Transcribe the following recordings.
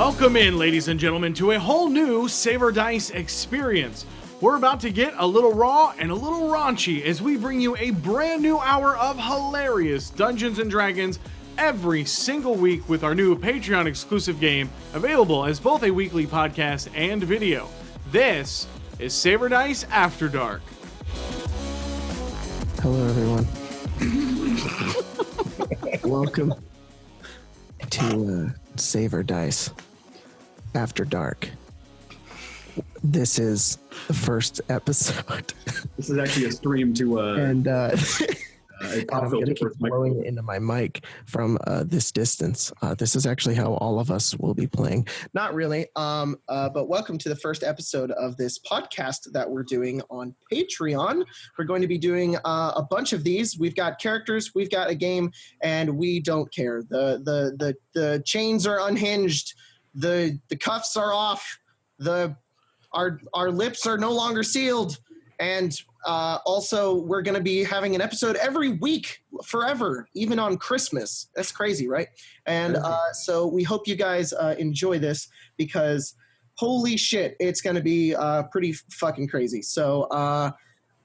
Welcome in, ladies and gentlemen, to a whole new Saber Dice experience. We're about to get a little raw and a little raunchy as we bring you a brand new hour of hilarious Dungeons & Dragons every single week with our new Patreon exclusive game, available as both a weekly podcast and video. This is Saber Dice After Dark. Hello, everyone. Welcome to Saber Dice After Dark. This is the first episode. This is actually a stream to and I'm pop going to filter keep blowing it into my mic from this distance. This is actually how all of us will be playing. Not really, but welcome to the first episode of this podcast that we're doing on Patreon. We're going to be doing a bunch of these. We've got characters, we've got a game, and we don't care. The chains are unhinged. The cuffs are off. Our lips are no longer sealed. And also, we're going to be having an episode every week forever, even on Christmas. That's crazy, right? And so we hope you guys enjoy this because holy shit, it's going to be pretty fucking crazy. So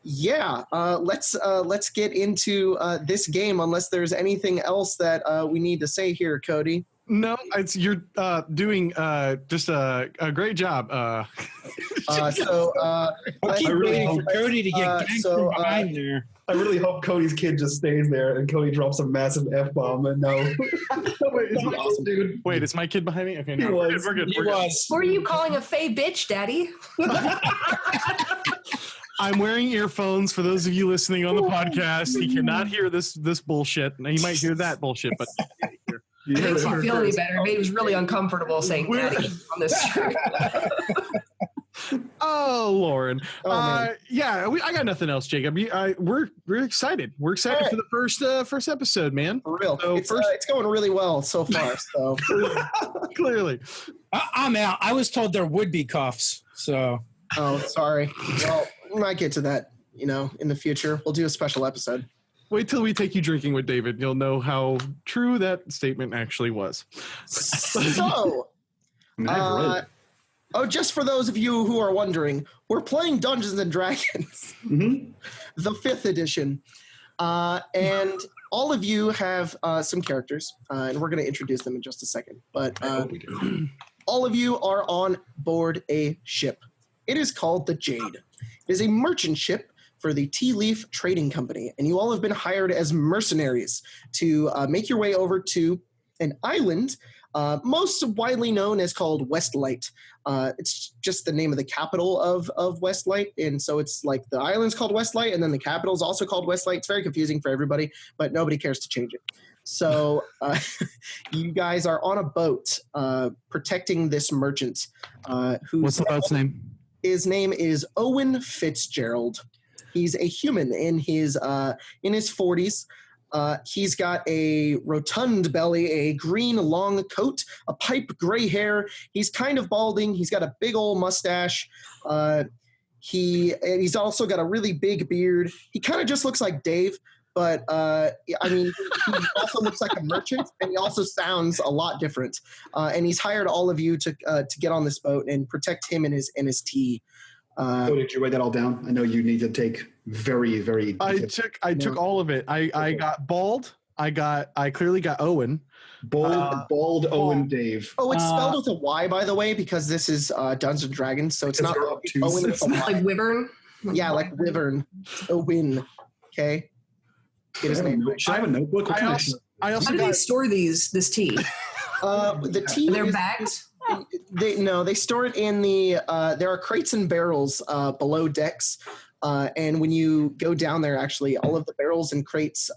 let's get into this game unless there's anything else that we need to say here, Cody. No, you're doing just a great job. Keep waiting for Cody to get ganked from behind there. I really hope Cody's kid just stays there and Cody drops a massive F-bomb and no. Wait, is my kid behind me? Okay, no, we're good. Who are you calling a fey bitch, Daddy? I'm wearing earphones for those of you listening on the podcast. He cannot hear this bullshit. He might hear that bullshit, but It makes you feel any better. It was really uncomfortable saying daddy on this show. Oh, Lauren. I got nothing else, Jacob. We're excited. We're excited for the first episode, man. For real. So it's going really well so far. So clearly. I'm out. I was told there would be cuffs, so. Oh, sorry. Well, we might get to that, in the future. We'll do a special episode. Wait till we take you drinking with David. You'll know how true that statement actually was. So, just for those of you who are wondering, we're playing Dungeons & Dragons, the 5th edition, and all of you have some characters, and we're going to introduce them in just a second. But all of you are on board a ship. It is called the Jade. It is a merchant ship for the Tea Leaf Trading Company, and you all have been hired as mercenaries to make your way over to an island, most widely known as called Westlight. It's just the name of the capital of Westlight, and so it's like the island's called Westlight, and then the capital is also called Westlight. It's very confusing for everybody, but nobody cares to change it. So you guys are on a boat protecting this merchant. What's the boat's name? His name is Owen Fitzgerald. He's a human in his 40s. He's got a rotund belly, a green long coat, a pipe gray hair. He's kind of balding. He's got a big old mustache. He's also got a really big beard. He kind of just looks like Dave, but he also looks like a merchant, and he also sounds a lot different. And he's hired all of you to get on this boat and protect him and his tea. did you write that all down? I know you need to take very, very. I took all of it. I got bald. I clearly got Owen. Bald Owen Dave. Oh, it's spelled with a Y, by the way, because this is Dungeons and Dragons, so it's not Owen with a Y. Like Wyvern? Yeah, like Wyvern. Owen. Okay. Get his name right. Should I have a notebook? I How also do got they store this tea? The tea. They're bagged? They store it in the. There are crates and barrels below decks, and when you go down there, actually, all of the barrels and crates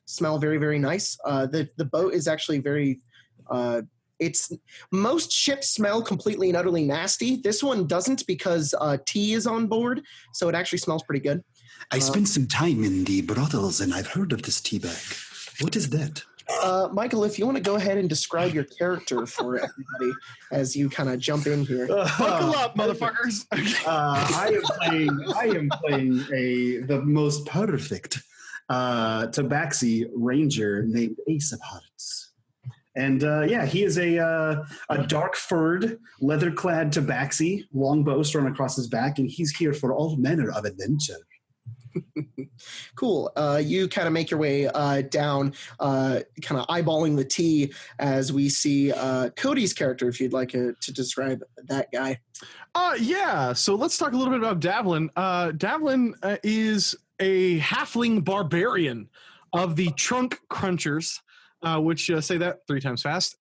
smell very, very nice. The boat is actually very. Most ships smell completely and utterly nasty. This one doesn't because tea is on board, so it actually smells pretty good. I spent some time in the brothels, and I've heard of this tea bag. What is that? Michael, if you want to go ahead and describe your character for everybody as you kind of jump in here. Buckle up, motherfuckers. I am playing the most perfect Tabaxi ranger named Ace of Hearts. And he is a dark-furred, leather-clad tabaxi, long bow strung across his back, and he's here for all manner of adventure. Cool. You kind of make your way down, kind of eyeballing the tea as we see Cody's character, if you'd like to describe that guy. So let's talk a little bit about Davlin. Davlin is a halfling barbarian of the Trunk Crunchers, which say that 3 times fast.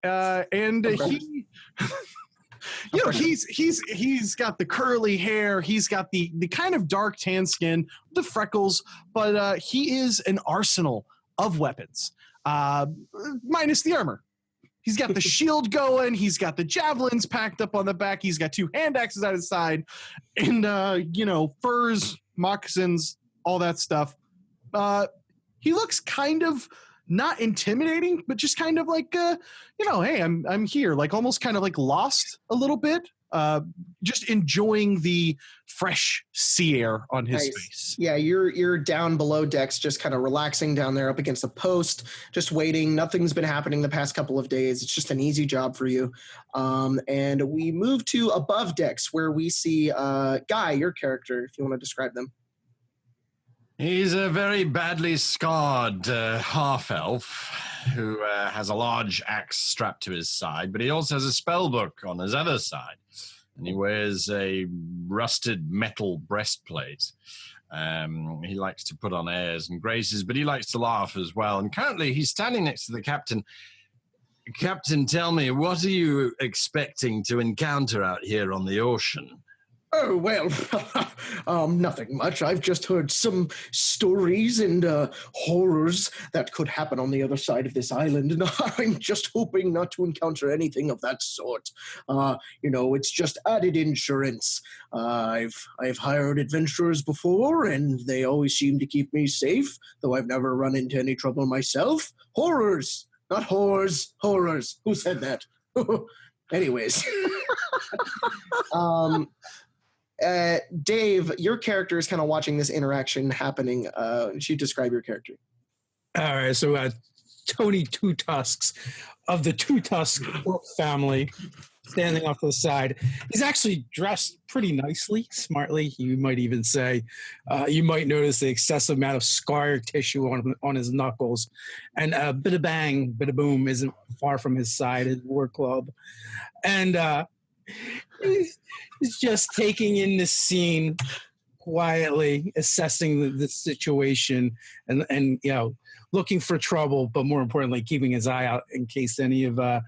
He's got the curly hair. He's got the kind of dark tan skin, the freckles, but he is an arsenal of weapons, minus the armor. He's got the shield going. He's got the javelins packed up on the back. He's got 2 hand axes at his side, and furs, moccasins, all that stuff. He looks kind of not intimidating, but just kind of like, hey, I'm here, like almost kind of like lost a little bit, just enjoying the fresh sea air on his face. Yeah, you're down below decks, just kind of relaxing down there up against a post, just waiting. Nothing's been happening the past couple of days. It's just an easy job for you. And we move to above decks where we see Guy, your character, if you want to describe them. He's a very badly scarred half-elf who has a large axe strapped to his side, but he also has a spell book on his other side, and he wears a rusted metal breastplate. He likes to put on airs and graces, but he likes to laugh as well, and currently he's standing next to the captain. Captain, tell me, what are you expecting to encounter out here on the ocean? Oh, well, nothing much. I've just heard some stories and horrors that could happen on the other side of this island, and I'm just hoping not to encounter anything of that sort. It's just added insurance. I've hired adventurers before, and they always seem to keep me safe, though I've never run into any trouble myself. Horrors, not whores, horrors. Who said that? Anyways. Dave, your character is kind of watching this interaction happening. Should you describe your character? All right, so Tony Two Tusks of the Two Tusk family, standing off to the side. He's actually dressed pretty nicely, smartly, you might even say. You might notice the excessive amount of scar tissue on his knuckles. And a bit of bang, bit of boom isn't far from his side, his war club. And he's just taking in the scene quietly, assessing the situation, and looking for trouble, but more importantly, keeping his eye out in case any of the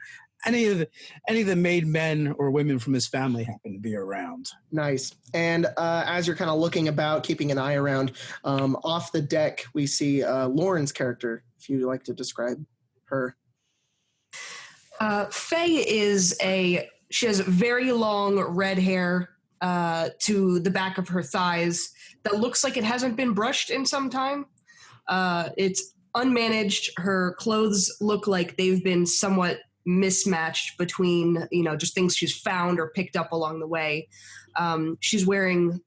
made men or women from his family happen to be around. Nice. And as you're kind of looking about, keeping an eye around, off the deck, we see Lauren's character, if you'd like to describe her. Faye she has very long red hair to the back of her thighs that looks like it hasn't been brushed in some time. It's unmanaged. Her clothes look like they've been somewhat mismatched between, just things she's found or picked up along the way. She's wearing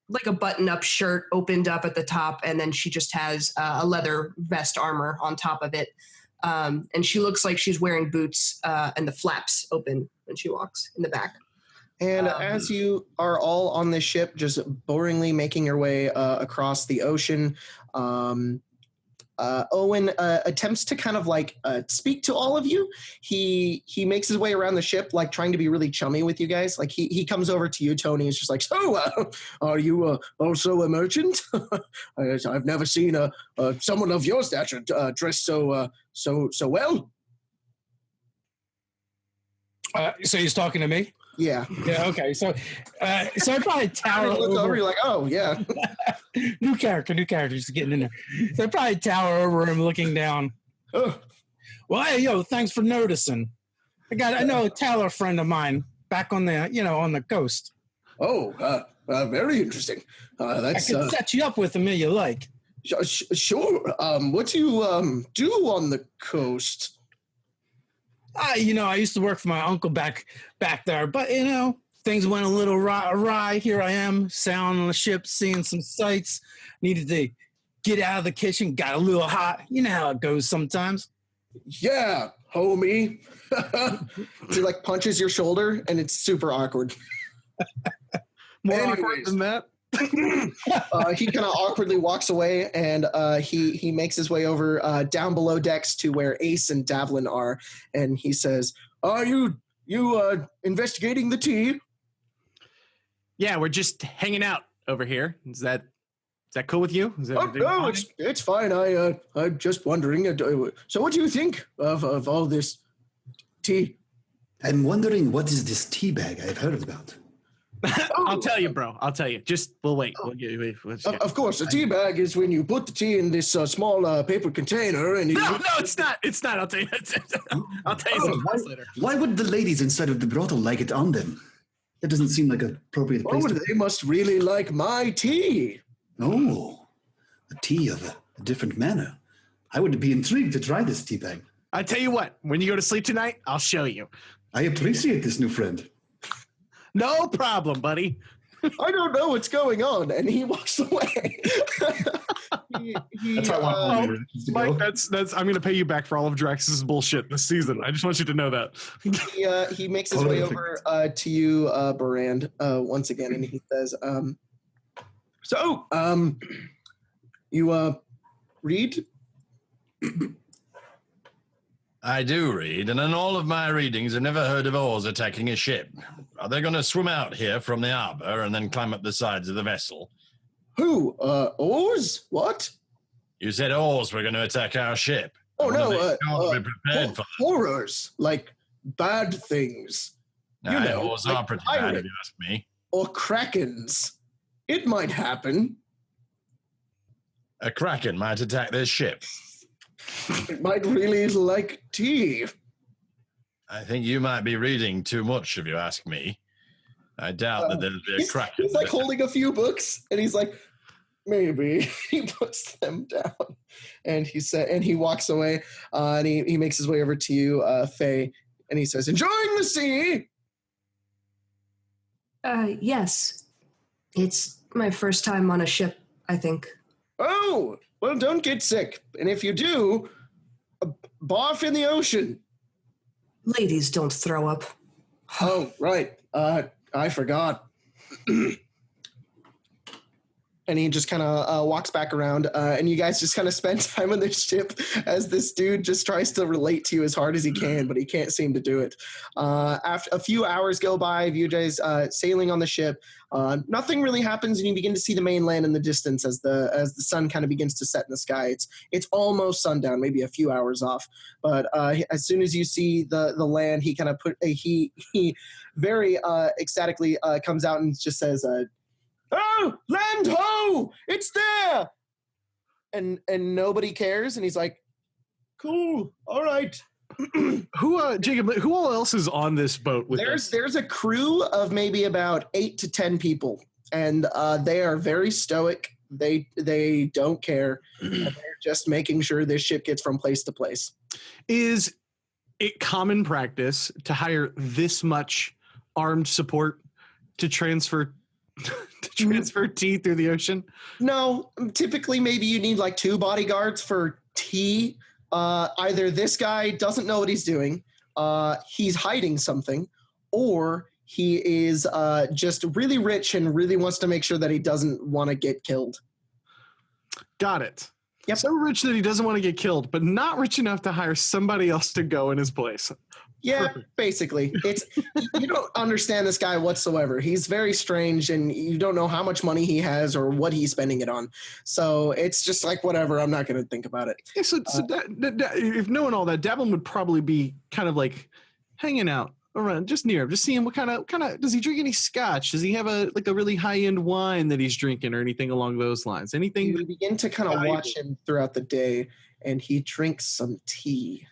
like a button-up shirt opened up at the top, and then she just has a leather vest armor on top of it. And she looks like she's wearing boots and the flaps open when she walks in the back. And as you are all on this ship, just boringly making your way across the ocean, Owen attempts to kind of like speak to all of you. He makes his way around the ship, like trying to be really chummy with you guys. Like he comes over to you, Tony. He's just like, "So, are you also a merchant? I've never seen someone of your stature dressed so well." So he's talking to me? Yeah. Yeah. Okay. So I probably tower over. You're like, "Oh yeah." New character, just getting in there. So I probably tower over him, looking down. Oh. Well, hey, thanks for noticing. I know a tailor friend of mine back on the, on the coast. Oh, very interesting. I could set you up with him if you like. Sure. What do you do on the coast? I used to work for my uncle back there, but things went a little awry. Here I am, sailing on the ship, seeing some sights. Needed to get out of the kitchen. Got a little hot. You know how it goes sometimes. Yeah, homie. He like punches your shoulder, and it's super awkward. More awkward Anyways. than that. He kind of awkwardly walks away, and he makes his way over down below decks to where Ace and Davlin are, and he says, "Are you investigating the tea?" Yeah, we're just hanging out over here. Is that cool with you? Is that Oh, no, it's fine. I'm just wondering. So, what do you think of all this tea? I'm wondering what is this tea bag I've heard about. I'll tell you, bro. I'll tell you. Just we'll wait. Of course, a tea bag is when you put the tea in this small paper container, and No, it's not. It's not. I'll tell you. I'll tell you something else later. Why would the ladies inside of the brothel like it on them? That doesn't seem like an appropriate place. Oh, they must really like my tea. Oh, a tea of a different manner. I would be intrigued to try this tea bag. I tell you what. When you go to sleep tonight, I'll show you. I appreciate this new friend. No problem, buddy. I don't know what's going on, and he walks away. That's how I want to Mike, that's. I'm going to pay you back for all of Drax's bullshit this season. I just want you to know that. He makes his way over to you, Barand, once again, and he says, you read? I do read, and in all of my readings, I've never heard of oars attacking a ship. Are they going to swim out here from the harbor and then climb up the sides of the vessel? Who? Oars? What? You said oars were going to attack our ship. Oh, What no. are they going to be prepared for? Horrors. Like bad things. Nah, you know, oars like are pretty bad, pirate. if you ask me. Or krakens. It might happen. A kraken might attack this ship. It might really like tea. I think you might be reading too much, if you ask me. I doubt that there'll be a kraken. He's like holding a few books, and he's like, maybe. He puts them down, and he walks away, and he makes his way over to you, Faye, and he says, "Enjoying the sea." Yes. It's my first time on a ship, I think. Oh, well, don't get sick, and if you do, barf in the ocean. Ladies don't throw up. Oh, right. I forgot. And he just kind of walks back around, and you guys just kind of spend time on the ship as this dude just tries to relate to you as hard as he can, but he can't seem to do it. After a few hours go by of you guys sailing on the ship, nothing really happens, and you begin to see the mainland in the distance as the sun kind of begins to set in the sky. It's almost sundown, maybe a few hours off. But as soon as you see the land, he kind of he very ecstatically comes out and just says, "Oh, land ho! It's there!" And nobody cares, and he's like, "Cool, all right." Jacob, who all else is on this boat with us? There's a crew of maybe about 8 to 10 people, and they are very stoic. They don't care. And they're just making sure this ship gets from place to place. Is it common practice to hire this much armed support to transfer tea through the ocean? No, typically maybe you need like 2 bodyguards for tea. Either this guy doesn't know what he's doing, he's hiding something, or he is just really rich and really wants to make sure that he doesn't want to get killed. Got it. Yep. So rich that he doesn't want to get killed, but not rich enough to hire somebody else to go in his place. Yeah, Perfect. basically. You don't understand this guy whatsoever. He's very strange, and you don't know how much money he has or what he's spending it on. So it's just like, whatever, I'm not going to think about it. Yeah, so if knowing all that, Davlin would probably be kind of like hanging out around just near him, just seeing what kind of does he drink any scotch? Does he have a really high-end wine that he's drinking or anything along those lines? Anything? You begin to kind of watch him throughout the day, and he drinks some tea.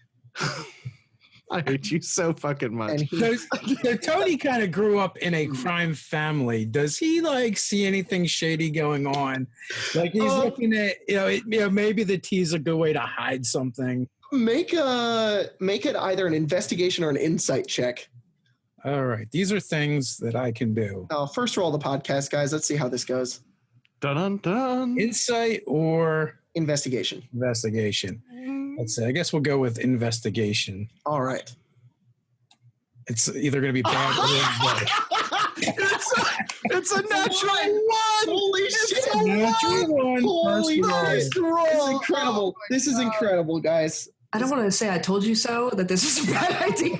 I hate you so fucking much. And So Tony kind of grew up in a crime family. Does he see anything shady going on? Like he's looking at maybe the tea's a good way to hide something. Make it either an investigation or an insight check. All right, these are things that I can do. First roll the podcast, guys. Let's see how this goes. Dun dun dun. Insight or Investigation. investigation. Let's see. I guess we'll go with investigation. All right. It's either going to be bad or good. It's a natural one. Holy shit! Natural one. Holy First shit! roll. This is incredible. This is incredible, guys. I don't want to say I told you so, that this is a bad idea.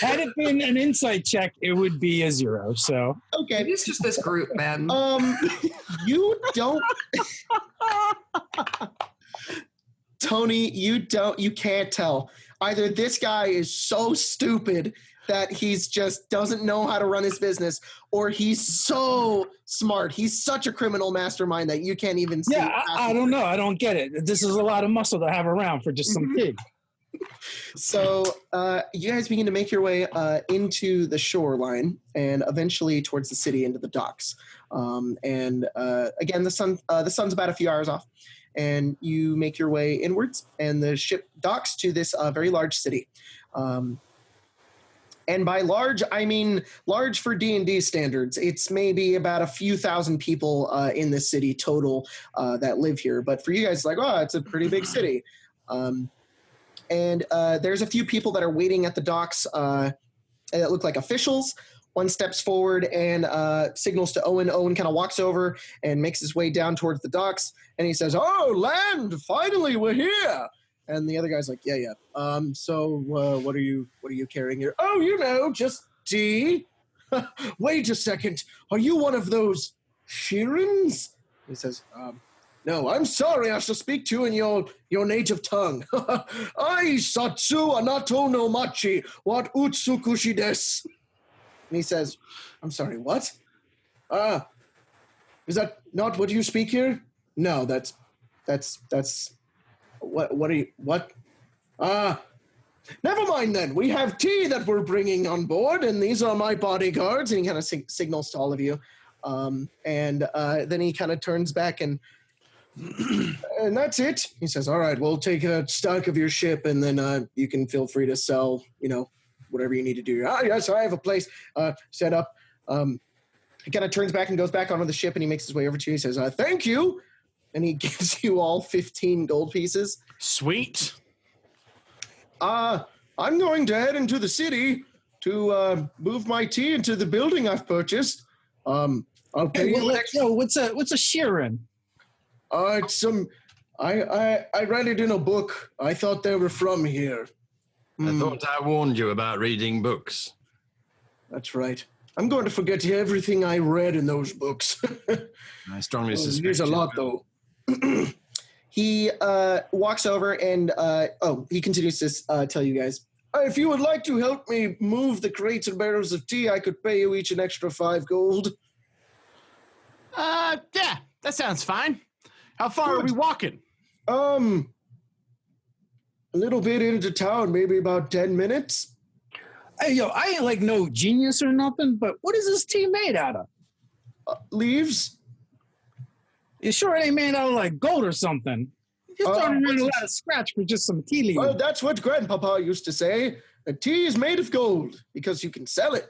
Had it been an insight check, it would be a 0. So Okay. It's just this group, man. You don't. Tony, you can't tell. Either this guy is so stupid that he's just doesn't know how to run his business, or he's so smart. He's such a criminal mastermind that you can't even see. yeah, I don't know. I don't get it. This is a lot of muscle to have around for just some pig. So you guys begin to make your way into the shoreline and eventually towards the city, into the docks. Again, the sun's about a few hours off, and you make your way inwards, and the ship docks to this very large city. And by large, I mean large for D&D standards. It's maybe about a few thousand people in the city total that live here. But for you guys, like, oh, it's a pretty big city. There's a few people that are waiting at the docks that look like officials. One steps forward and signals to Owen. Owen kind of walks over and makes his way down towards the docks. And he says, "Oh, land! Finally, we're here!" And the other guy's like, yeah. So what are you carrying here? Oh, just tea. Wait a second. Are you one of those Shirins? He says, no, I'm sorry. I shall speak to you in your native tongue. Ai satsu anato no machi wat utsukushi desu. And he says, I'm sorry, what? Is that not what you speak here? No, that's what are you, what? Never mind then. We have tea that we're bringing on board, and these are my bodyguards. And he kind of signals to all of you. Then he kind of turns back and that's it. He says, all right, we'll take a stock of your ship, and then you can feel free to sell, whatever you need to do. Yes, I have a place set up. He kind of turns back and goes back onto the ship, and he makes his way over to you. He says, thank you. And he gives you all 15 gold pieces. Sweet. I'm going to head into the city to move my tea into the building I've purchased. I'll pay you extra. What's a Shirin? It's some. I read it in a book. I thought they were from here. I thought I warned you about reading books. That's right. I'm going to forget everything I read in those books. I strongly suspect. There's a lot, though. He walks over and he continues to tell you guys, if you would like to help me move the crates and barrels of tea, I could pay you each an extra 5 gold. Yeah, that sounds fine. How far are we walking? A little bit into town, maybe about 10 minutes. Hey, I ain't like no genius or nothing, but what is this tea made out of? Leaves. You sure it ain't made out of like gold or something? You're starting to run a lot of scratch for just some tea leaves. Well, that's what Grandpapa used to say. The tea is made of gold because you can sell it.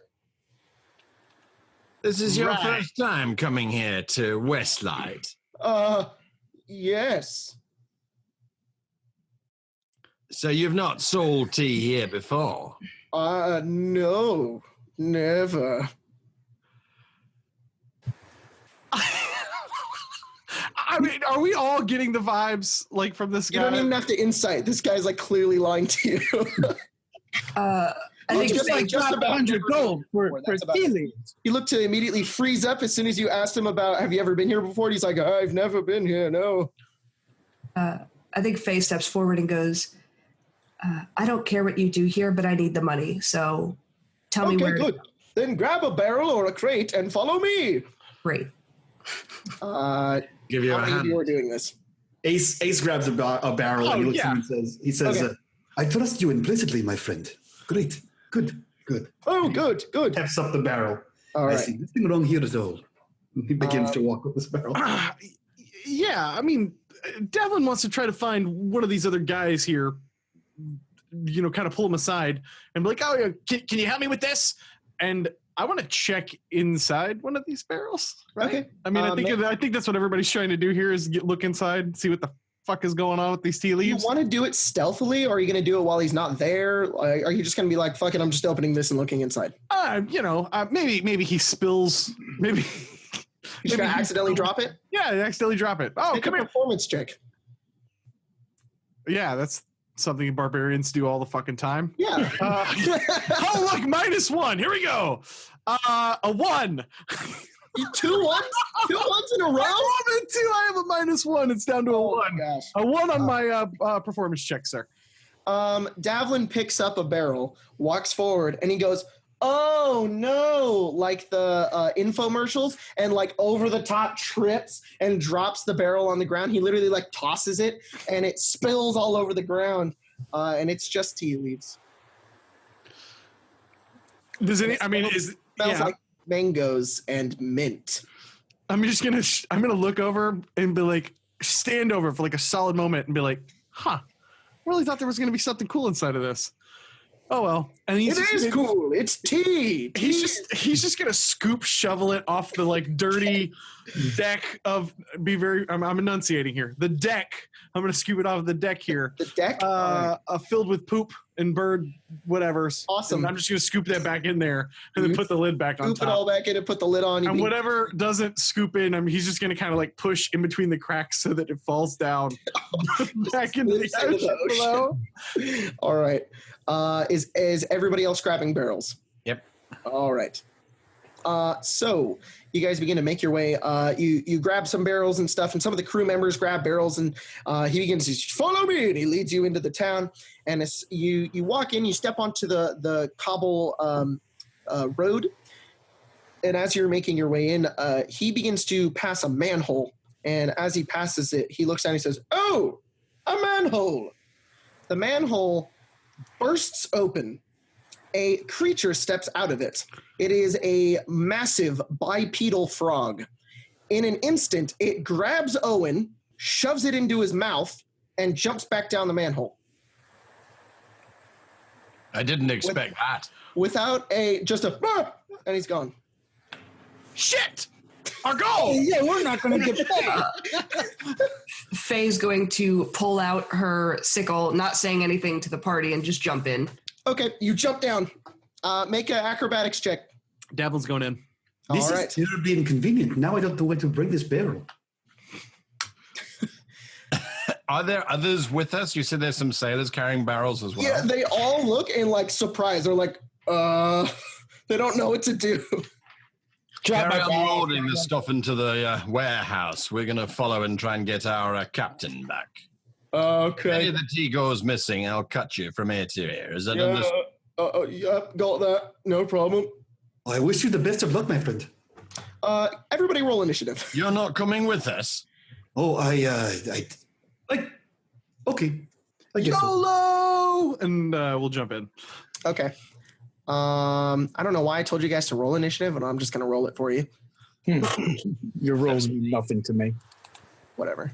This is your first time coming here to Westlight. Yes. So you've not sold tea here before? No, never. I mean, are we all getting the vibes like from this guy? You don't even have to insight. This guy's like clearly lying to you. I think just like just about 100 gold for tea leaves. He looked to immediately freeze up as soon as you asked him about, have you ever been here before? And he's like, I've never been here, no. I think Faye steps forward and goes, I don't care what you do here, but I need the money. So tell me where. Okay, good. Then grab a barrel or a crate and follow me. Great. Give you How a many of hand. you are doing this? Ace grabs a barrel and he looks at him and says, Okay. I trust you implicitly, my friend. Great. Good. Oh, good. hefts up the barrel. All I right. see nothing wrong here at all. He begins to walk with this barrel. Yeah, I mean, Devlin wants to try to find one of these other guys here, kind of pull him aside and be like, oh, yeah, can you help me with this? And I want to check inside one of these barrels, right? Okay. I mean, I think that's what everybody's trying to do here is look inside, see what the fuck is going on with these tea You leaves? want to do it stealthily, or are you going to do it while he's not there? Like, are you just going to be like, fuck it, I'm just opening this and looking inside? Maybe he spills. Maybe You're just going to accidentally drop it? Yeah, accidentally drop it. Oh, Make come a here. performance check. Yeah, that's something barbarians do all the fucking time. Yeah. Oh, look, -1. Here we go. A 1. 2 ones? 2 ones in a row? I have a -1. It's down to a 1. Gosh. A 1 on my performance check, sir. Davlin picks up a barrel, walks forward, and he goes, oh no, like the infomercials, and like over the top trips and drops the barrel on the ground. He literally like tosses it and it spills all over the ground, and it's just tea leaves. Does Smells like mangoes and mint. I'm gonna look over and be like, stand over for like a solid moment and be like, huh, I really thought there was gonna be something cool inside of this. Oh well, and It is cool. It's tea. He's just gonna shovel it off the like dirty deck of. I'm enunciating here. The deck. I'm gonna scoop it off the deck here. The deck, filled with poop and bird whatever's. Awesome. And I'm just gonna scoop that back in there and then put the lid back on Scoop top. it all back in and put the lid on. And whatever doesn't scoop in, he's just gonna kind of like push in between the cracks so that it falls down back into the ocean below. All right. Is everybody else grabbing barrels? Yep. All right. So you guys begin to make your way. You grab some barrels and stuff, and some of the crew members grab barrels, and he begins to follow me, and he leads you into the town. And as you walk in, you step onto the cobble road, and as you're making your way in, he begins to pass a manhole. And as he passes it, he looks down and he says, "Oh, a manhole!" The manhole bursts open. A creature steps out of it. It is a massive bipedal frog. In an instant, it grabs Owen, shoves it into his mouth, and jumps back down the manhole. I didn't expect that. Without just a, and he's gone. Shit! Our goal! Yeah, we're not going to get paid. Faye's going to pull out her sickle, not saying anything to the party, and just jump in. Okay, you jump down. Make an acrobatics check. Davlin's going in. This All is right. terribly inconvenient. Now I don't know where to bring this barrel. Are there others with us? You said there's some sailors carrying barrels as well. Yeah, they all look in like surprise. They're like, they don't know what to do. Carry unloading the stuff into the warehouse. We're going to follow and try and get our captain back. If any Okay. of the tea goes missing, I'll cut you from ear to ear. Is that understood? Yep, got that. No problem. I wish you the best of luck, my friend. Everybody roll initiative. You're not coming with us? Oh, okay. I guess so. YOLO! And we'll jump in. Okay. I don't know why I told you guys to roll initiative, but I'm just going to roll it for you. Your rolls mean nothing to me. Whatever.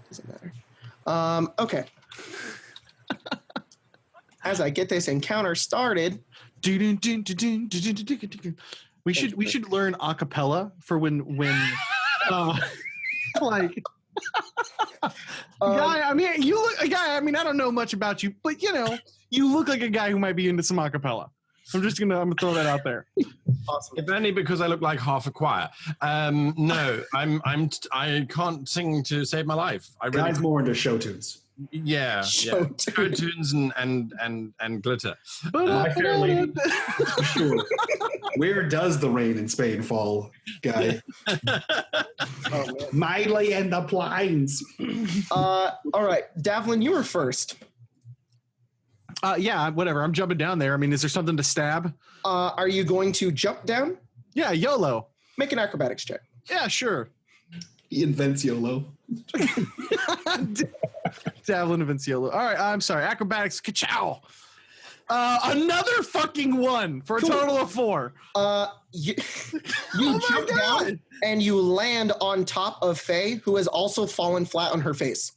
Doesn't matter. Okay. As I get this encounter started, We should learn a cappella for when like guy. I mean, you look a guy. I mean, I don't know much about you, but you look like a guy who might be into some a cappella. I'm gonna throw that out there. awesome. If only because I look like half a choir. No, I can't sing to save my life. I really, Guy's more into show tunes. yeah. Show Tunes and glitter. My Fair Lady. Sure. Where does the rain in Spain fall, Guy? Oh, man. Miley and the Plains. All right, Davlin, you were first. Yeah, whatever. I'm jumping down there. I mean, is there something to stab? Are you going to jump down? Yeah, YOLO. Make an acrobatics check. Yeah, sure. He invents YOLO. Davlin invents YOLO. All right, I'm sorry. Acrobatics, ka-chow. Another fucking 1 for a total of 4. You Oh my jump God. down and you land on top of Faye, who has also fallen flat on her face.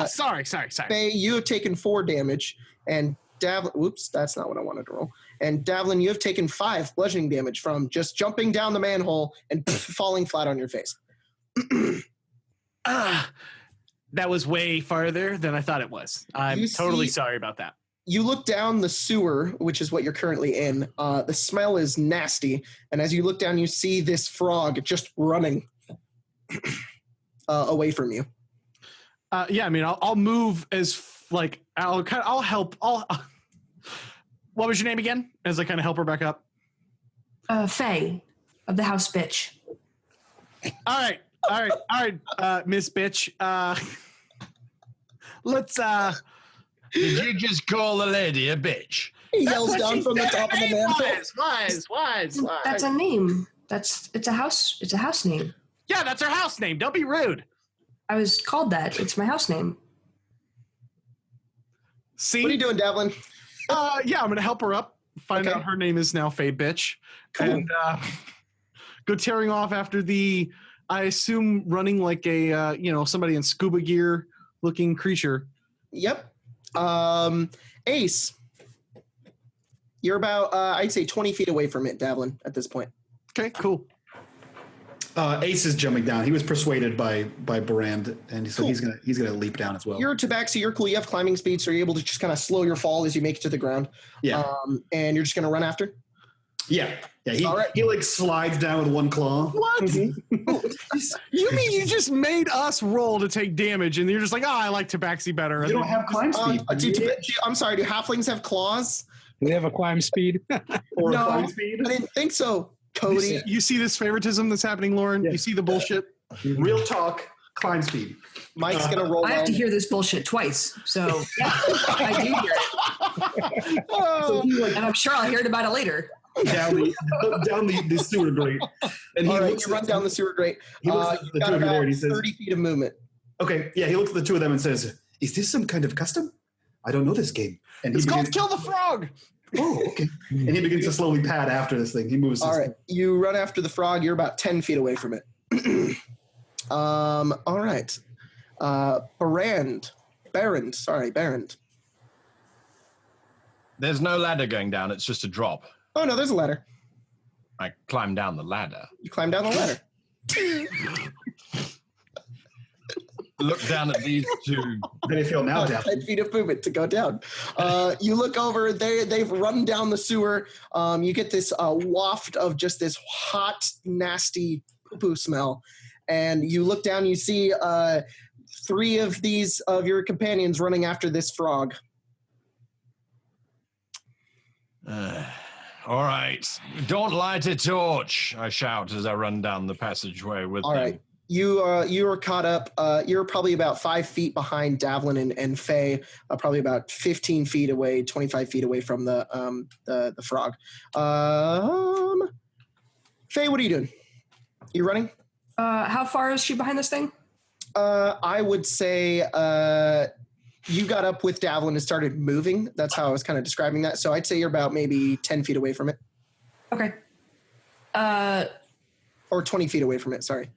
Sorry. Faye, you have taken 4 damage, and Davlin. Whoops, that's not what I wanted to roll. And Davlin, you have taken 5 bludgeoning damage from just jumping down the manhole and falling flat on your face. That was way farther than I thought it was. I'm totally sorry about that. You look down the sewer, which is what you're currently in. The smell is nasty. And as you look down, you see this frog just running away from you. Yeah, I mean, I'll move I'll help. What was your name again? As I kind of help her back up. Faye of the house bitch. All right, Miss Bitch. Let's. Did you just call the lady a bitch? He yells down from the top of the mantle. Wise. That's a name. It's a house name. Yeah, that's her house name. Don't be rude. I was called that. It's my house name. See? What are you doing, Davlin? Yeah, I'm gonna help her up. Find out her name is now Faye Bitch, and go tearing off after the. I assume running like a somebody in scuba gear looking creature. Yep. Ace, you're about I'd say 20 feet away from it, Davlin, at this point. Okay, cool. Ace is jumping down. He was persuaded by Brand, and so he's gonna leap down as well. You're Tabaxi, you're cool. You have climbing speed, so you're able to just kind of slow your fall as you make it to the ground. Yeah. And you're just gonna run after? Yeah. He like slides down with one claw. What? You mean you just made us roll to take damage, and you're just like, I like Tabaxi better. You don't have climb speed. I'm sorry, do halflings have claws? Do they have a climb speed? Or No, climb speed? I didn't think so, Cody. You see this favoritism that's happening, Lauren? Yeah. You see the bullshit? Real talk, climb speed. Mike's gonna roll. I have to hear this bullshit twice, so yeah, I do hear it. And I'm sure I'll hear it about it later. Down the sewer grate. And he you run down the sewer grate. He looks at the two of you there and he says, 30 feet of movement. Okay, yeah, he looks at the two of them and says, is this some kind of custom? I don't know this game. And It's called Kill the Frog. Oh, okay. And he begins to slowly pad after this thing. He moves. All right, you run after the frog. You're about 10 feet away from it. All right. Barrand. There's no ladder going down. It's just a drop. Oh, no, there's a ladder. I climb down the ladder. You climb down the ladder. Look down at these two. Then you feel now down. 10 feet of movement to go down. You look over. They've run down the sewer. You get this waft of just this hot, nasty poo-poo smell. And you look down. You see 3 of your companions running after this frog. All right. Don't light a torch, I shout as I run down the passageway with them. All right. You are caught up. You're probably about 5 feet behind Davlin and Faye, probably about 15 feet away, 25 feet away from the frog. Faye, what are you doing? You running? How far is she behind this thing? I would say you got up with Davlin and started moving. That's how I was kind of describing that. So I'd say you're about maybe 10 feet away from it. Okay. Or 20 feet away from it, sorry.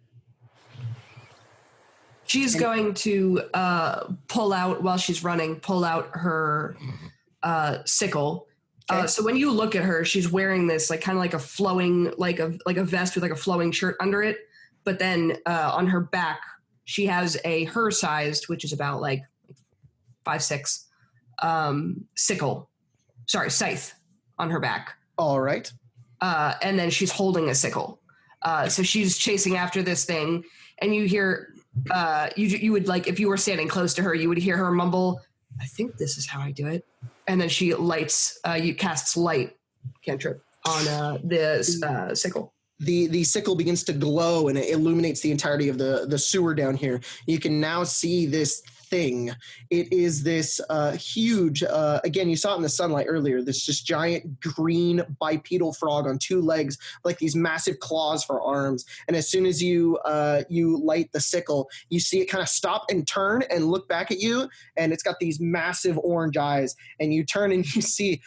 She's going to pull out her sickle. Okay. So when you look at her, she's wearing this like kind of like a flowing, like a vest with like a flowing shirt under it. But then on her back, she has a her-sized, which is about like 5'6", scythe on her back. All right. And then she's holding a sickle. So she's chasing after this thing, and you hear, you would like, if you were standing close to her, you would hear her mumble, I think this is how I do it. And then she casts light cantrip on the sickle. The sickle begins to glow and it illuminates the entirety of the sewer down here. You can now see this thing. It is this huge, again, you saw it in the sunlight earlier, this just giant green bipedal frog on 2 legs, like these massive claws for arms. And as soon as you light the sickle, you see it kind of stop and turn and look back at you, and it's got these massive orange eyes. And you turn and you see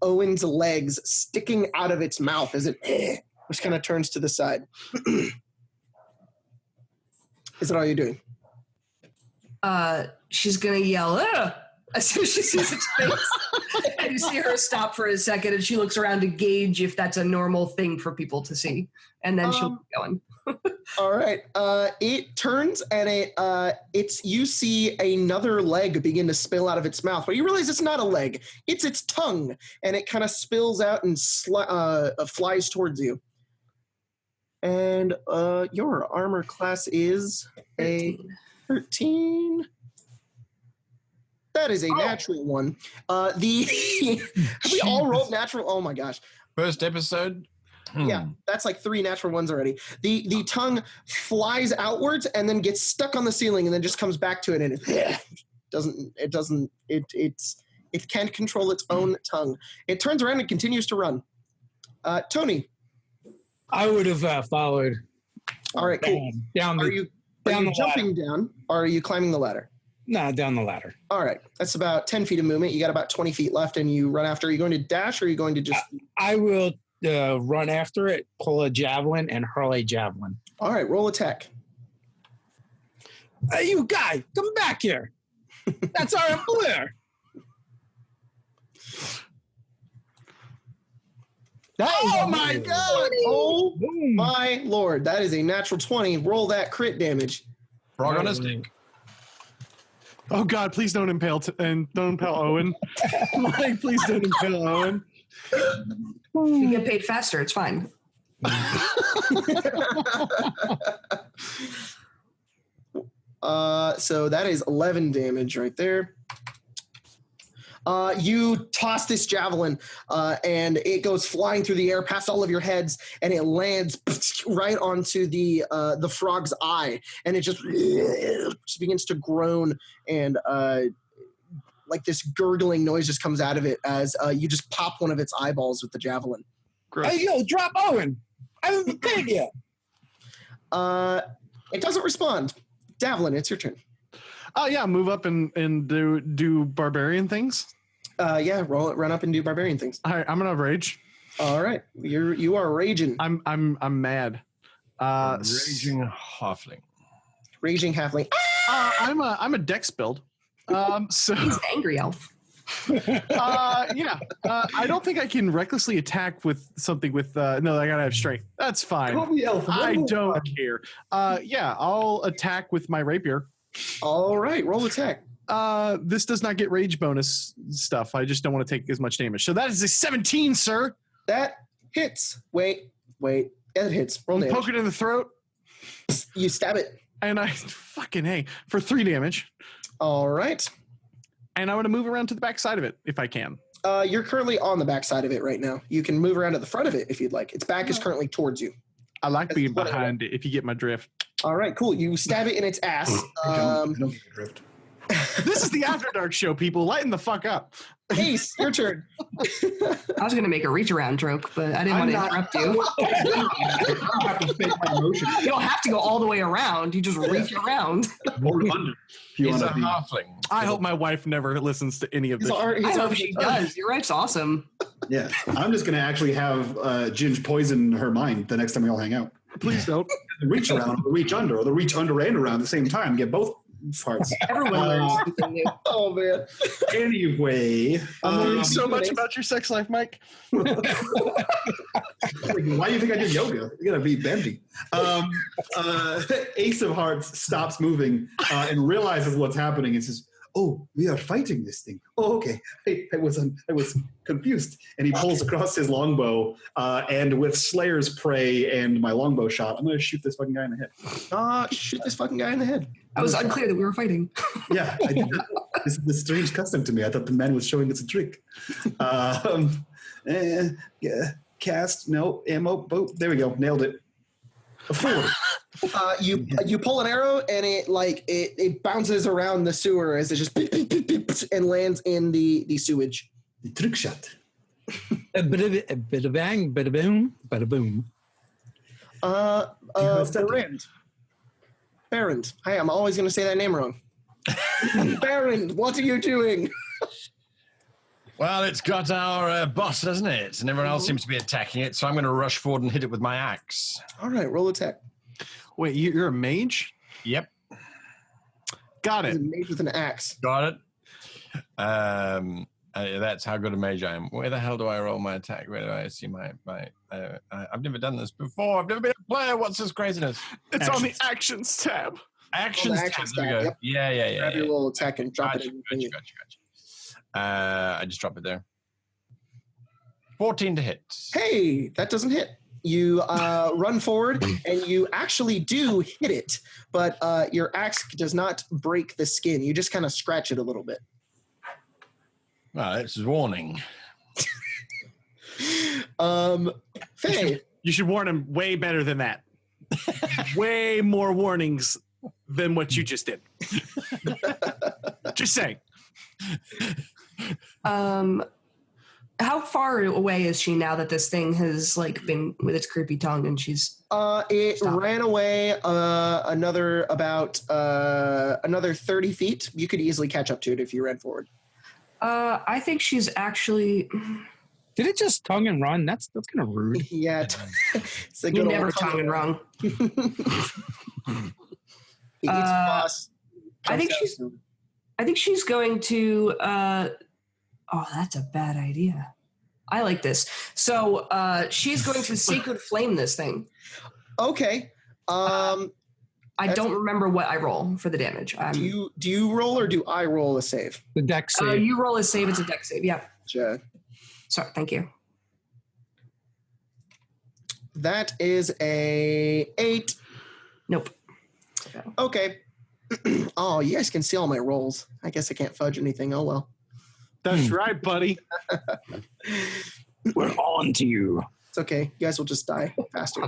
Owen's legs sticking out of its mouth as it which kind of turns to the side. Is that all you're doing? She's gonna yell as soon as she sees its face. And you see her stop for a second, and she looks around to gauge if that's a normal thing for people to see, and then she'll keep going. All right. It turns and you see another leg begin to spill out of its mouth, but you realize it's not a leg; it's its tongue, and it kind of spills out and flies towards you. And your armor class is a 13. That is a natural one. Have we all rolled natural? Oh my gosh! First episode. Yeah, that's like 3 natural ones already. The tongue flies outwards and then gets stuck on the ceiling and then just comes back to it and it can't control its own tongue. It turns around and continues to run. Tony. I would have followed. All right, cool. Down are you jumping down or are you climbing the ladder? No, down the ladder. All right. That's about 10 feet of movement. You got about 20 feet left and you run after. Are you going to dash or are you going to just... I will run after it, pull a javelin, and hurl a javelin. All right. Roll attack. Hey, you guy, come back here. That's our employer. Oh, my God. Oh, my Lord. That is a natural 20. Roll that crit damage. Frog on a stick. Oh God! Please don't impale don't impale Owen. Like, please don't impale Owen. You get paid faster. It's fine. So that is 11 damage right there. You toss this javelin, and it goes flying through the air past all of your heads, and it lands right onto the frog's eye, and it just begins to groan, and like this gurgling noise just comes out of it as you just pop one of its eyeballs with the javelin. Gross. Hey, yo, drop Owen. I haven't been paid yet. It doesn't respond. Davlin, it's your turn. Oh yeah, move up and do barbarian things. Yeah, run up and do barbarian things. All right, I'm gonna rage. All right, you are raging. I'm mad. Raging halfling. Raging halfling. I'm a dex build. So He's an angry elf. yeah. I don't think I can recklessly attack with something with no, I gotta have strength. That's fine. Call me elf. I don't care. Yeah, I'll attack with my rapier. All right, roll attack. This does not get rage bonus stuff. I just don't want to take as much damage. So that is a 17, sir. That hits. Wait. It hits. Roll damage. Poke it in the throat. You stab it. And I fucking A for 3 damage. All right. And I want to move around to the back side of it if I can. You're currently on the back side of it right now. You can move around to the front of it if you'd like. Its back is currently towards you. I like being behind it if you get my drift. All right, cool. You stab it in its ass. I don't get the drift. This is the After Dark show, people. Lighten the fuck up. Ace, your turn. I was going to make a reach around joke, but I didn't want to interrupt you. I don't have to fake my emotion. You don't have to go all the way around. You just reach around. Or under. If you He's a want to be. halfling. I hope my wife never listens to any of this. I hope she does. Your wife's awesome. Yeah, I'm just gonna actually have Ginge poison her mind the next time we all hang out. Please don't. The reach around, or the reach under, or the reach under and around at the same time. Get both parts. Everyone learns something new. Oh, man. Anyway, I'm learning so much about your sex life, Mike. why do you think I do yoga? You gotta be bendy. Ace of Hearts stops moving and realizes what's happening and says, "Oh, we are fighting this thing. Oh, okay. I was confused." And he pulls across his longbow, and with Slayer's Prey and my longbow shot, I'm going to shoot this fucking guy in the head. Shoot this fucking guy in the head. I was unclear that we were fighting. Yeah, I did that. This is a strange custom to me. I thought the man was showing us a trick. Yeah, cast, no, ammo, boat. There we go. Nailed it. A 4. You pull an arrow and it bounces around the sewer as it just beep, beep, beep, beep, and lands in the sewage. The trick shot. A bit of bang, bit of boom, bada boom. Baron. Hi, I'm always going to say that name wrong. Baron, what are you doing? Well, it's got our boss, doesn't it? And everyone else seems to be attacking it, so I'm going to rush forward and hit it with my axe. All right, roll attack. Wait, you're a mage? Yep. Got He's it. a mage with an axe. Got it. That's how good a mage I am. Where the hell do I roll my attack? Where do I see my I've never done this before. I've never been a player. What's this craziness? It's on the actions tab. Actions tab. There we go. Yep. Yeah. Grab your little attack and drop Gotcha. it in. I just dropped it there. 14 to hit. Hey, that doesn't hit. You run forward and you actually do hit it, but your axe does not break the skin. You just kind of scratch it a little bit. Well, this is warning. Faye. You should warn him way better than that. Way more warnings than what you just did. Just saying. How far away is she now that this thing has like been with its creepy tongue and she's It stopped? ran away another 30 feet. You could easily catch up to it if you ran forward. I think she's actually. Did it just tongue and run? That's kind of rude. Yeah. It's a You good never old tongue and run. He eats boss. I think she's going to. Oh, that's a bad idea. I like this. So she's going to sacred flame this thing. Okay. I don't remember what I roll for the damage. Do you roll or do I roll a save? The deck save. You roll a save. It's a deck save. Yeah. Gotcha. Sorry. Thank you. That is a 8. Nope. Okay. Oh, you guys can see all my rolls. I guess I can't fudge anything. Oh well. That's right, buddy. We're on to you. It's okay. You guys will just die faster.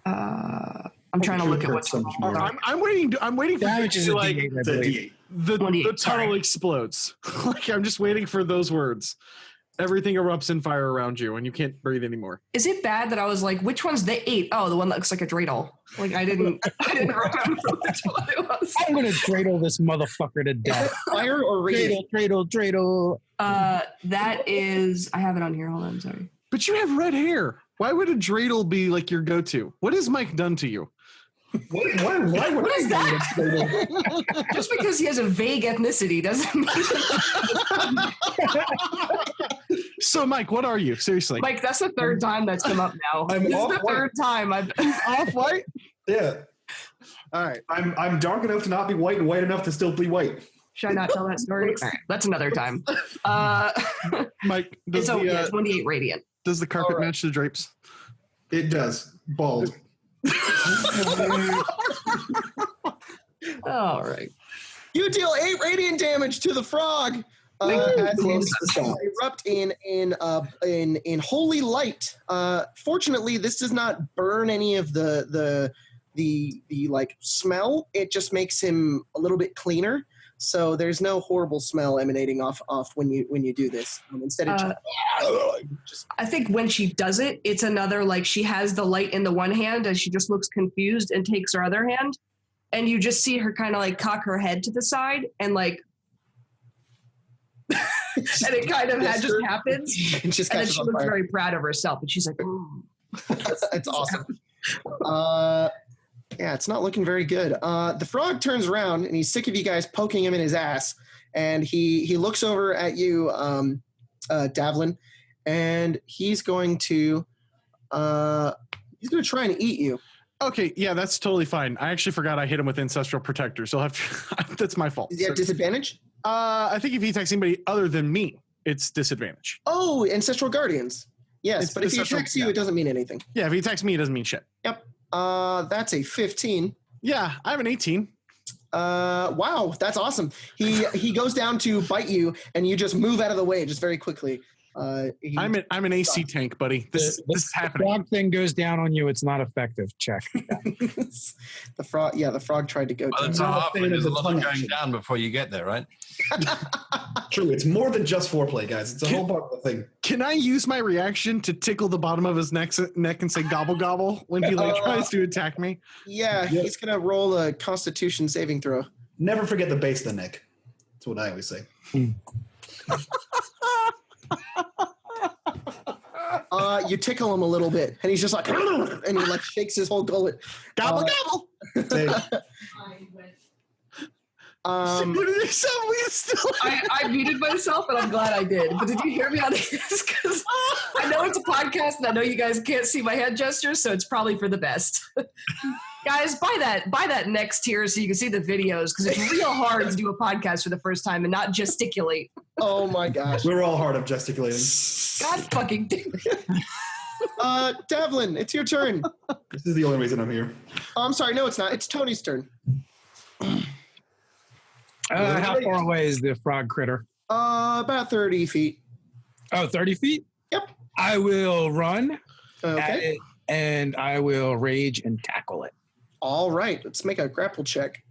I'm trying to look at what's. I'm waiting for Damage you is to a like D8, I It's a believe. D8. the 28, tunnel sorry. explodes. Like I'm just waiting for those words. Everything erupts in fire around you, and you can't breathe anymore. Is it bad that I was like, which one's the 8? Oh, the one that looks like a dreidel. Like I didn't remember which one it was. I'm gonna dreidel this motherfucker to death. Fire or radiant? Dreidel. That is. I have it on here. Hold on. Sorry. But you have red hair. Why would a dreidel be like your go-to? What has Mike done to you? Why would What I is go that? with Dreidel? Just because he has a vague ethnicity doesn't mean. So, Mike, what are you? Seriously. Mike, that's the third time that's come up now. I'm This is the off-white. third time I've. Off-white? Yeah. All right. I'm dark enough to not be white and white enough to still be white. Should I not tell that story? All right, that's another time. Mike, does So yeah, the 28 radiant. does the carpet All right. match the drapes? It does. Bald. All right. You deal 8 radiant damage to the frog. As they erupt in holy light. Fortunately, this does not burn any of the like smell. It just makes him a little bit cleaner. So there's no horrible smell emanating off when you do this. Instead, it just I think when she does it, it's another like she has the light in the one hand as she just looks confused and takes her other hand, and you just see her kind of like cock her head to the side and like. And it kind of just happens. it just And then catches she on looks fire. very proud of herself. And she's like, ooh. It's awesome. Yeah, it's not looking very good. The frog turns around and he's sick of you guys poking him in his ass. And he looks over at you, Davlin, and he's going to try and eat you. Okay, yeah, that's totally fine. I actually forgot I hit him with Ancestral Protector, so I'll have to, that's my fault. Does he have disadvantage? I think if he attacks anybody other than me, it's disadvantage. Oh, Ancestral Guardians. Yes, It's but if he ancestral- attacks you, yeah. it doesn't mean anything. Yeah, if he attacks me, it doesn't mean shit. Yep. That's a 15. Yeah, I have an 18. Wow, that's awesome. He goes down to bite you, and you just move out of the way just very quickly. I'm an AC tank, buddy. This is happening. Frog thing goes down on you. It's not effective. Check. the frog. Yeah, the frog tried to go Well, down. it's a half. fan of There's a the lot tongue of going action. down before you get there, right? True, it's more than just foreplay, guys. It's a whole part of the thing. Can I use my reaction to tickle the bottom of his neck and say gobble gobble when he tries to attack me? Yeah, he's gonna roll a Constitution saving throw. Never forget the base of the neck. That's what I always say. You tickle him a little bit, and he's just like, and he like shakes his whole gullet. Gobble gobble. Say, I muted myself, and I'm glad I did. But did you hear me on this? Because I know it's a podcast, and I know you guys can't see my hand gestures, so it's probably for the best. Guys, buy that next tier so you can see the videos, because it's real hard to do a podcast for the first time and not gesticulate. Oh my gosh. We're all hard of gesticulating. God fucking damn it. Devlin, it's your turn. This is the only reason I'm here. Oh, I'm sorry. No, it's not. It's Tony's turn. How far away is the frog critter? About 30 feet. Oh, 30 feet? Yep. I will run at Okay. it, and I will rage and tackle it. All right. Let's make a grapple check.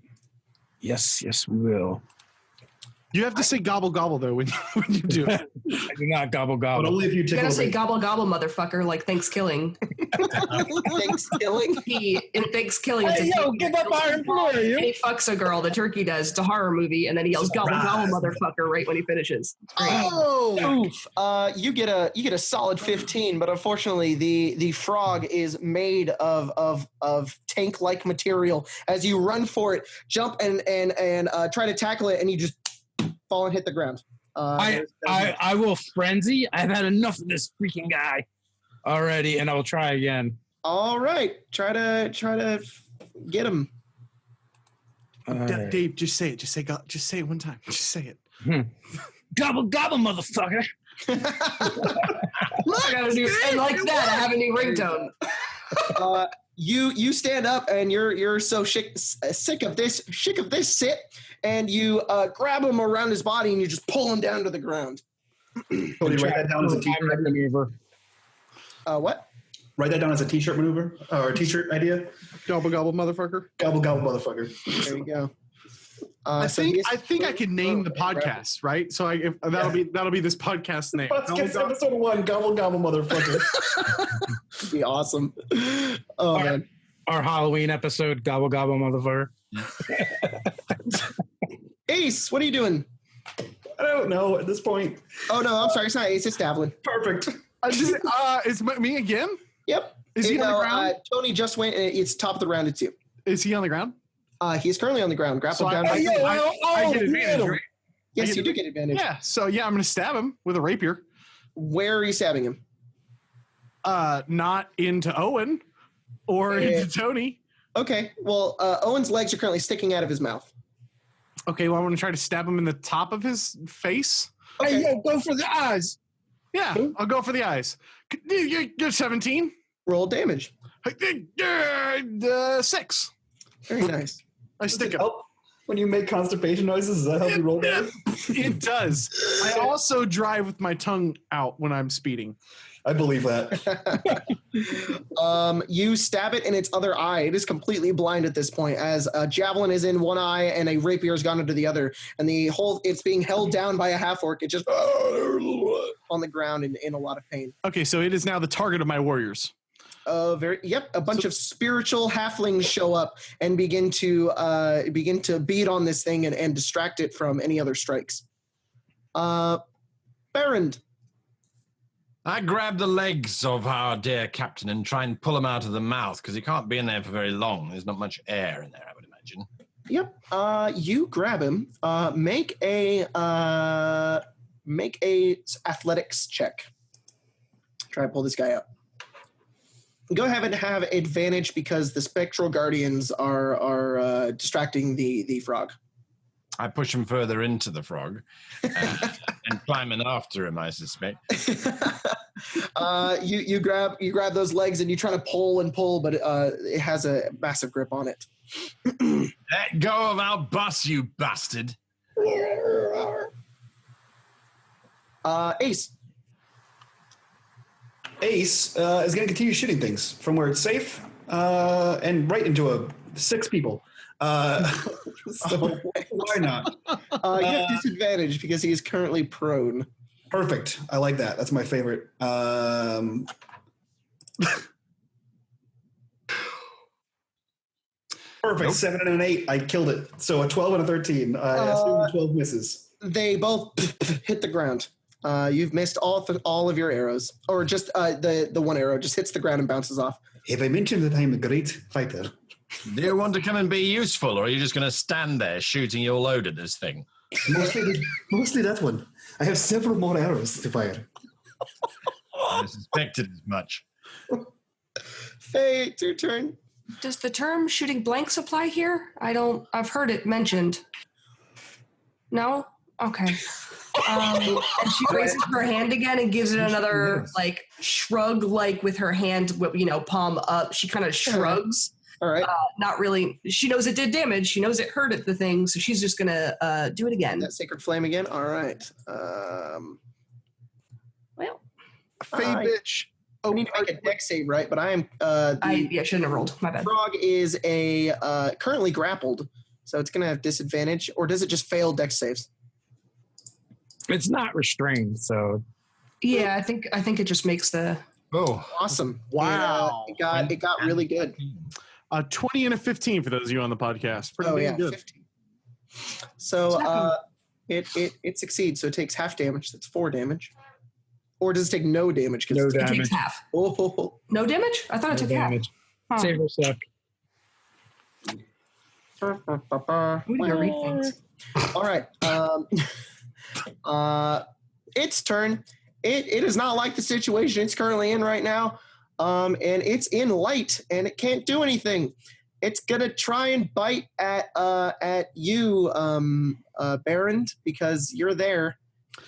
Yes, we will. You have to say gobble gobble though when you do it. I do not gobble But gobble. only if you You tickle gotta say the gobble gobble, motherfucker, like Thanksgiving. Thanksgiving. In Thanksgiving, Hey, yo, give up our employer, you. and he fucks a girl, the turkey does. It's a horror movie, and then he yells gobble gobble, motherfucker, right when he finishes. Oh, oof. You get a solid 15, but unfortunately the frog is made of tank-like material. As you run for it, jump and try to tackle it, and you just fall and hit the ground. I will frenzy. I've had enough of this freaking guy already, and I will try again. All right, try to get him. Dave, just say it. Just say it one time. Just say it. Gobble gobble, motherfucker. I gotta do, and like that, I have a new ringtone. You stand up and you're so sick of this sit, and you grab him around his body and you just pull him down to the ground. Cody, write that down as a t-shirt maneuver. What? Write that down as a t-shirt maneuver or a t-shirt idea. Gobble gobble, motherfucker. Gobble gobble, motherfucker. There you go. I think I can name the podcast, right? So that'll be this podcast name. Podcast episode 1, gobble gobble, motherfucker. be awesome. Oh man. Our Halloween episode, gobble gobble, motherfucker. Ace, what are you doing? I don't know at this point. Oh no, I'm sorry, it's not Ace, it's Davlin. Perfect. It's me again? Yep. Is he on the ground? Tony just went. It's top of the round. It's you. Is he on the ground? He's currently on the ground. Grappled So down. I get advantage, right? Yes, you do get advantage. Yeah. So I'm gonna stab him with a rapier. Where are you stabbing him? Not into Owen or into Tony. Okay. Well, Owen's legs are currently sticking out of his mouth. Okay. Well, I'm gonna try to stab him in the top of his face. Okay. Hey, yo, go for the eyes. Yeah, I'll go for the eyes. You're 17. Roll damage. 6. Very nice. I stick him. Help when you make constipation noises. Does that help you roll down? It does. I also drive with my tongue out when I'm speeding. I believe that. You stab it in its other eye. It is completely blind at this point, as a javelin is in one eye and a rapier has gone into the other, and it's being held down by a half orc. It's just on the ground in a lot of pain. Okay, so it is now the target of my warriors. A bunch of spiritual halflings show up and begin to beat on this thing and distract it from any other strikes. Barrand. I grab the legs of our dear captain and try and pull him out of the mouth because he can't be in there for very long. There's not much air in there, I would imagine. Yep. You grab him. Make a athletics check. Try to pull this guy out. Go ahead and have advantage because the spectral guardians are distracting the frog. I push him further into the frog and climb in after him, I suspect. You grab those legs and you try to pull, but it has a massive grip on it. Let go of our bus, you bastard. Ace. Ace is going to continue shooting things from where it's safe and right into 6 people. So why not? You have disadvantage because he is currently prone. Perfect. I like that. That's my favorite. Perfect. Nope. 7 and an 8. I killed it. So a 12 and a 13. I assume 12 misses. They both hit the ground. You've missed all of your arrows, or just the one arrow just hits the ground and bounces off. Have I mentioned that I'm a great fighter? Do you want to come and be useful, or are you just going to stand there shooting your load at this thing? Mostly that one. I have several more arrows to fire. I suspected as much. Faye, it's your turn. Does the term shooting blanks apply here? I've heard it mentioned. No? Okay. And she raises her hand again and gives it another, like, shrug, like, with her hand, palm up. She kind of shrugs. All right. Not really. She knows it did damage. She knows it hurt at the thing, so she's just going to do it again. That Sacred Flame again? All right. Well. Faye, bitch. I need to make a dex save, right? But I am... I shouldn't have rolled. My bad. Frog is currently grappled, so it's going to have disadvantage. Or does it just fail dex saves? It's not restrained, so... Yeah, I think it just makes the... Oh. Awesome. Wow. It got really good. 20 and a 15 for those of you on the podcast. Pretty good. 15. So it succeeds. So it takes half damage. That's 4 damage. Or does it take no damage? No It damage. takes half. Oh. No damage? I thought it took damage. half. Huh. Save her sec. Who do you read things? All right. Its turn. It is not like the situation it's currently in right now. And it's in light, and it can't do anything. It's gonna try and bite at you, Baron, because you're there.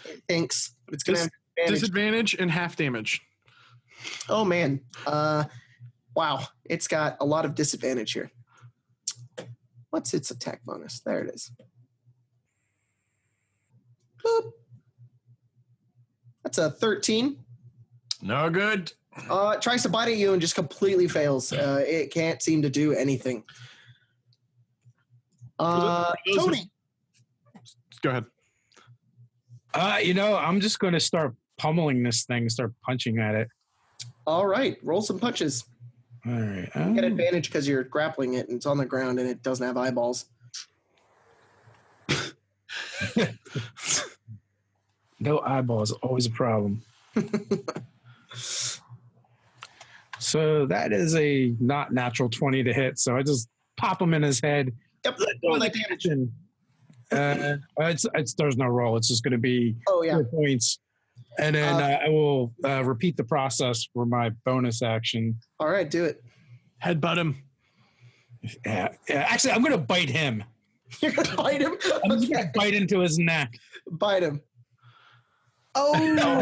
It thinks, but it's gonna have Disadvantage and half damage. Oh man. Wow. It's got a lot of disadvantage here. What's its attack bonus? There it is. Boop. That's a 13. No good. It tries to bite at you and just completely fails. It can't seem to do anything. Tony. Go ahead. I'm just going to start pummeling this thing, start punching at it. All right. Roll some punches. All right. You get advantage because you're grappling it and it's on the ground and it doesn't have eyeballs. No eyeballs, always a problem. So that is a not natural 20 to hit. So I just pop him in his head. Yep. Roll that damage. There's no roll. It's just going to be 4 points. And then I will repeat the process for my bonus action. All right, do it. Headbutt him. Yeah. Actually, I'm going to bite him. You're going to bite him? I'm just going to bite into his neck. Bite him. Oh, no.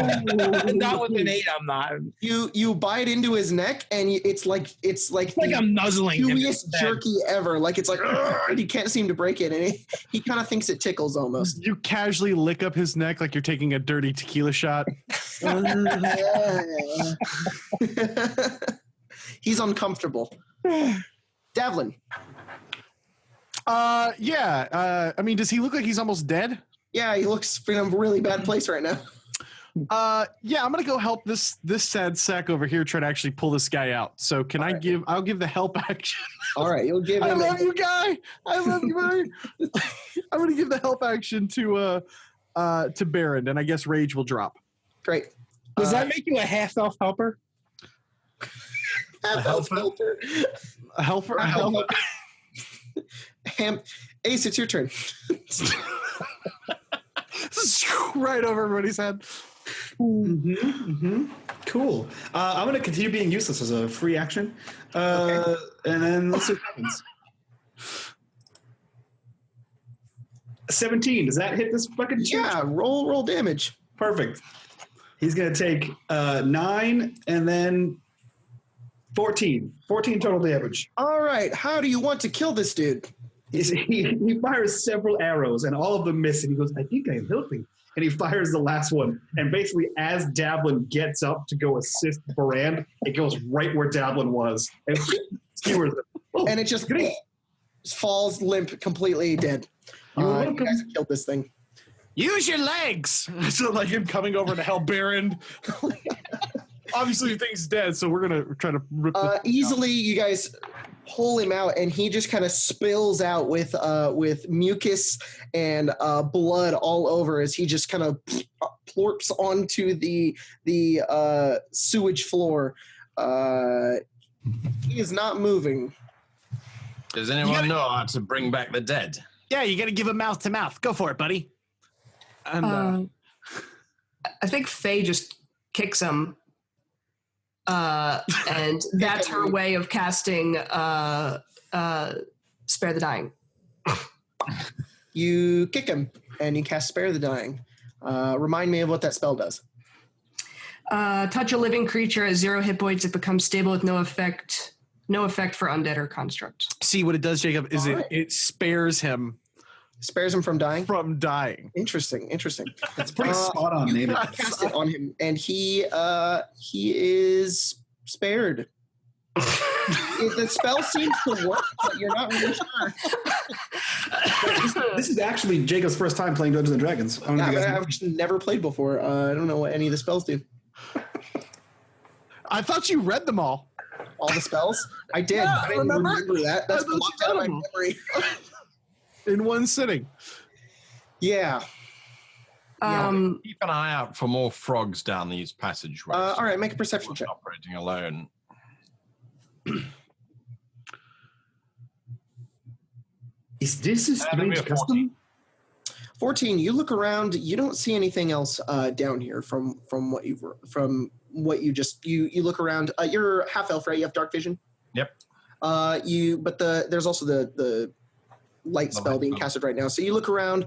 Not with an 8, I'm not. You bite into his neck, and it's like I'm nuzzling him. Chewiest jerky ever. Like it's like, and he can't seem to break it, and he kind of thinks it tickles almost. You casually lick up his neck like you're taking a dirty tequila shot. He's uncomfortable. Davlin. Yeah. I mean, does he look like he's almost dead? Yeah, he looks in a really bad place right now. Yeah, I'm gonna go help this sad sack over here try to actually pull this guy out. So can I'll give the help action. All right, you'll give him. I love you, guy. I love you, Barry. I'm gonna give the help action to Baron, and I guess rage will drop. Great. Does that make you a half elf helper? Half elf helper. A helper. Ace, it's your turn. Right over everybody's head. Cool. I'm going to continue being useless as a free action. Okay. And then let's see what happens. 17. Does that hit this fucking church? Yeah, roll damage. Perfect. He's going to take 9 and then 14. 14 total damage. All right. How do you want to kill this dude? He fires several arrows, and all of them miss, and he goes, I think I am helping. And he fires the last one. And basically, as Davlin gets up to go assist Baran, it goes right where Davlin was. And skewers him. Oh, and it just falls limp, completely dead. You guys have killed this thing. Use your legs! So like him coming over to help Baron. Obviously the thing's dead, so we're going to try to rip easily, you guys pull him out, and he just kind of spills out with mucus and blood all over as he just kind of plorps onto the sewage floor. He is not moving. Does anyone know how to bring back the dead? Yeah, you got to give him mouth to mouth. Go for it, buddy. And I think Faye just kicks him. And that's her way of casting Spare the Dying. You kick him, and you cast Spare the Dying. Remind me of what that spell does. Touch a living creature at 0 hit points. It becomes stable with no effect for undead or constructs. see what it does, Jacob, is it spares him Spares him from dying? from dying. Interesting. That's pretty spot on, name. Cast it on him, and he is spared. The spell seems to work, but you're not really sure. This is actually Jacob's first time playing Dungeons and Dragons. I don't know if you guys know. I've never played before. I don't know what any of the spells do. I thought you read them all. All the spells? I did. Yeah, I didn't remember that. That's I thought blocked you out of read my them. memory. In one sitting. Yeah. Keep an eye out for more frogs down these passageways. All right, make a perception check. Operating alone. Is this a strange maybe a custom? 14. You look around. You don't see anything else down here from what you look around. You're half elf, right? You have dark vision. Yep. There's also the light spell being casted right now. So you look around.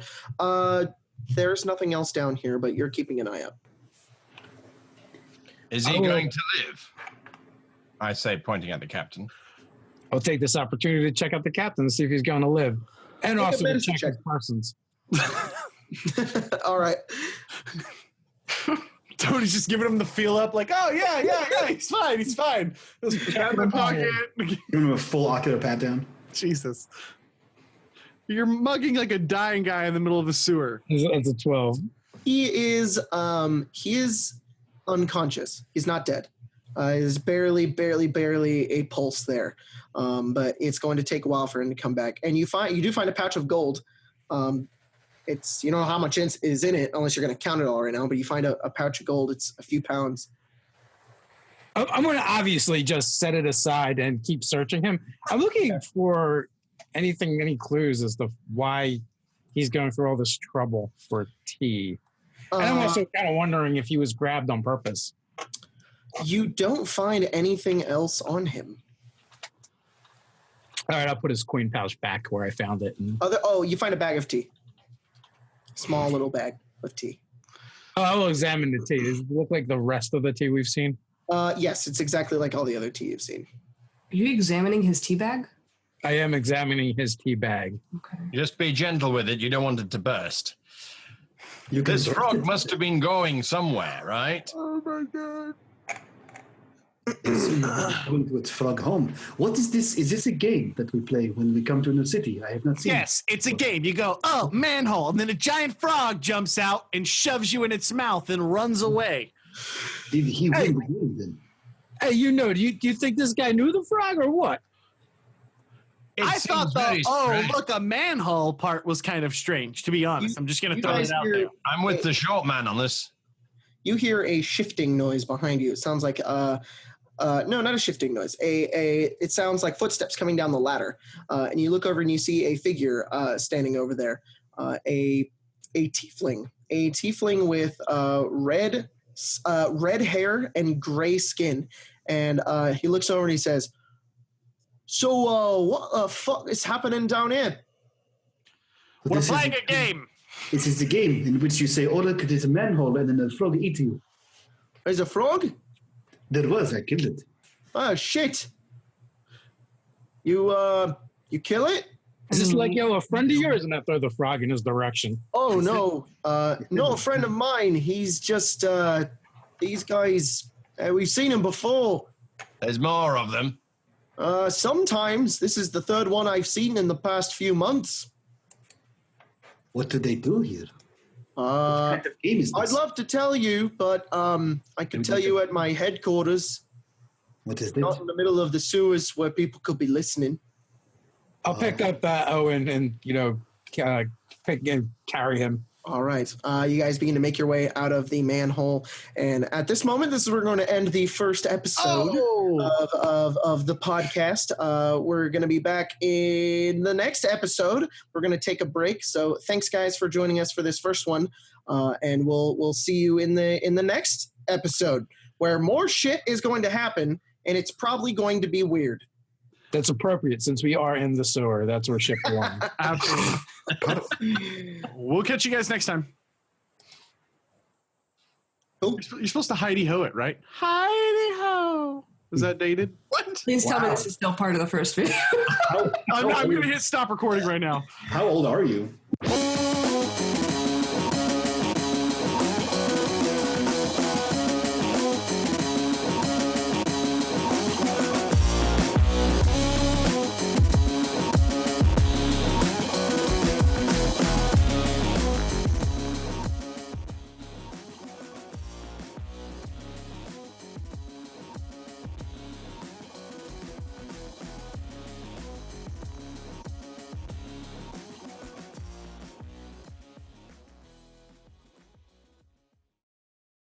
There's nothing else down here, but you're keeping an eye out. Is he going to live? I say, pointing at the captain. I'll take this opportunity to check out the captain and see if he's going to live. And Make a also to medicine check his persons. All right. Tony's just giving him the feel up, like, oh, yeah, he's fine. Just pat in the pocket. Give him a full ocular pat down. Jesus. You're mugging like a dying guy in the middle of the sewer. That's a 12. He is unconscious. He's not dead. There's barely a pulse there. But it's going to take a while for him to come back. And you do find a pouch of gold. It's, you don't know how much is in it unless you're going to count it all right now, but you find a pouch of gold. It's a few pounds. I'm going to obviously just set it aside and keep searching him. I'm looking for any clues as to why he's going through all this trouble for tea. And I'm also kind of wondering if he was grabbed on purpose. You don't find anything else on him. All right, I'll put his coin pouch back where I found it. And You find a bag of tea. Small little bag of tea. I will examine the tea. Does it look like the rest of the tea we've seen? Yes, it's exactly like all the other tea you've seen. Are you examining his tea bag? I am examining his tea bag. Okay. Just be gentle with it. You don't want it to burst. This burst frog it. must have been going somewhere, right? Oh, my God. Going to its frog home. What is this? Is this a game that we play when we come to a new city? I have not seen. Yes, it's a game. You go, oh, manhole, and then a giant frog jumps out and shoves you in its mouth and runs away. Did he win the game then? Hey, do you think this guy knew the frog or what? I thought a manhole part was kind of strange, to be honest. I'm just going to You throw guys it out hear- there. I'm with the short man on this. You hear a shifting noise behind you. It sounds like no, not a shifting noise. It sounds like footsteps coming down the ladder. And you look over and you see a figure standing over there. A tiefling with red hair and gray skin. And he looks over and he says, "So what the fuck is happening down here?" But We're this is playing a game. This is the game in which you say, "Oh look, it is a manhole," and then a frog eats you. There's a frog? There was. I killed it. Oh shit! You kill it? Is this like, a friend of yours? And I throw the frog in his direction. Oh no, no, a friend of mine. He's just these guys. We've seen him before. There's more of them. Sometimes this is the third one I've seen in the past few months. What do they do here? What Uh, kind of game is this? I'd love to tell you, but I can tell you at my headquarters, What is not this? in the middle of the sewers where people could be listening. I'll pick up Owen and, pick and carry him. All right. You guys begin to make your way out of the manhole. And at this moment, this is where we're going to end the first episode of the podcast. We're going to be back in the next episode. We're going to take a break. So thanks, guys, for joining us for this first one. And we'll see you in the next episode where more shit is going to happen, and it's probably going to be weird. That's appropriate since we are in the sewer. That's where ship belongs. Absolutely. We'll catch you guys next time. Oh. You're supposed to Heidi Ho it, right? Heidi Ho. Is that dated? What? Please tell me this is still part of the first video. I'm going to hit stop recording right now. How old are you?